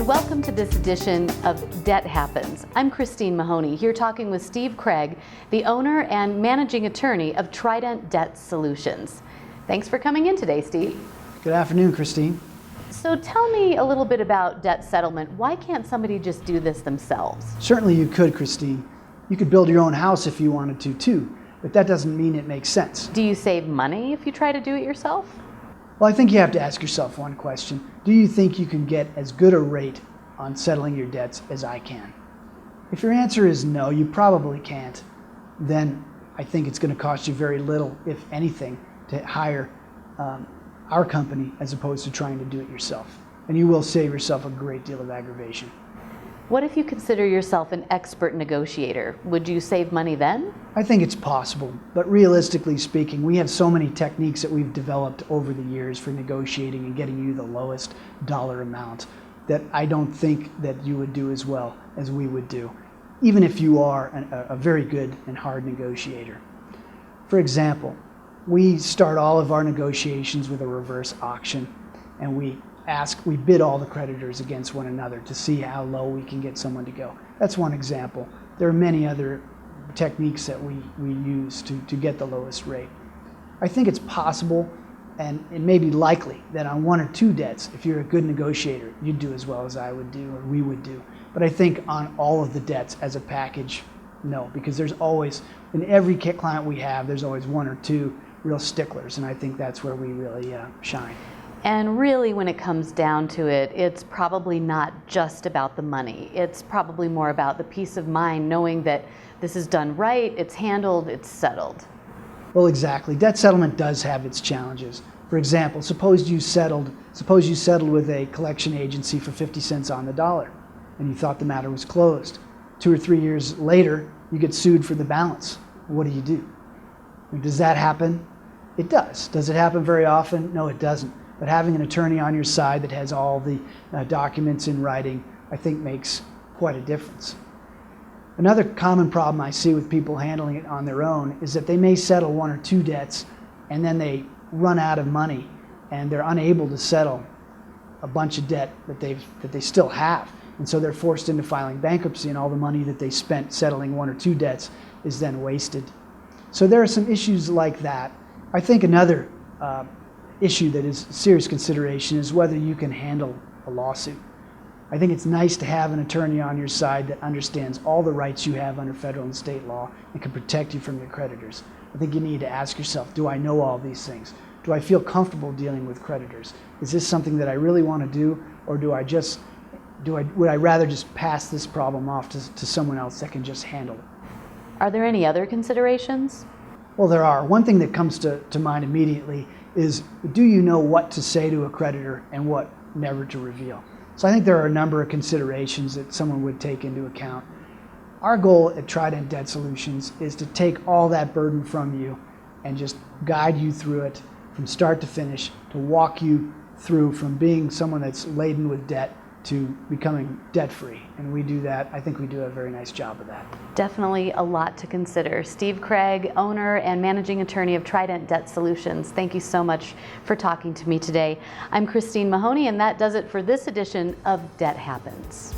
and welcome to this edition of Debt Happens. I'm Christine Mahoney, here talking with Steve Craig, the owner and managing attorney of Trident Debt Solutions. Thanks for coming in today, Steve. Good afternoon, Christine. So tell me a little bit about debt settlement. Why can't somebody just do this themselves? Certainly you could, Christine. You could build your own house if you wanted to, too, but that doesn't mean it makes sense. Do you save money if you try to do it yourself? Well, I think you have to ask yourself one question. Do you think you can get as good a rate on settling your debts as I can? If your answer is no, you probably can't, then I think it's going to cost you very little, if anything, to hire our company as opposed to trying to do it yourself. And you will save yourself a great deal of aggravation. What if you consider yourself an expert negotiator? Would you save money then? I think it's possible, but realistically speaking, we have so many techniques that we've developed over the years for negotiating and getting you the lowest dollar amount that I don't think that you would do as well as we would do, even if you are a very good and hard negotiator. For example, we start all of our negotiations with a reverse auction, and we bid all the creditors against one another to see how low we can get someone to go. That's one example. There are many other techniques that we use to get the lowest rate. I think it's possible and it may be likely that on one or two debts, if you're a good negotiator, you'd do as well as I would do or we would do. But I think on all of the debts as a package, no, because there's always, in every client we have, there's always one or two real sticklers, and I think that's where we really shine. And really, when it comes down to it, it's probably not just about the money. It's probably more about the peace of mind, knowing that this is done right, it's handled, it's settled. Well, exactly. Debt settlement does have its challenges. For example, suppose you settled with a collection agency for 50 cents on the dollar, and you thought the matter was closed. 2 or 3 years later, you get sued for the balance. What do? Does that happen? It does. Does it happen very often? No, it doesn't. But having an attorney on your side that has all the documents in writing, I think makes quite a difference. Another common problem I see with people handling it on their own is that they may settle 1 or 2 debts and then they run out of money and they're unable to settle a bunch of debt that they still have. And so they're forced into filing bankruptcy, and all the money that they spent settling 1 or 2 debts is then wasted. So there are some issues like that. I think another issue that is serious consideration is whether you can handle a lawsuit. I think it's nice to have an attorney on your side that understands all the rights you have under federal and state law and can protect you from your creditors. I think you need to ask yourself, do I know all these things? Do I feel comfortable dealing with creditors? Is this something that I really want to do, or would I rather just pass this problem off to someone else that can just handle it? Are there any other considerations? Well, there are. One thing that comes to mind immediately is, do you know what to say to a creditor and what never to reveal? So I think there are a number of considerations that someone would take into account. Our goal at Trident Debt Solutions is to take all that burden from you and just guide you through it from start to finish, to walk you through from being someone that's laden with debt to becoming debt-free. And we do that. I think we do a very nice job of that. Definitely a lot to consider. Steve Craig, owner and managing attorney of Trident Debt Solutions, thank you so much for talking to me today. I'm Christine Mahoney, and that does it for this edition of Debt Happens.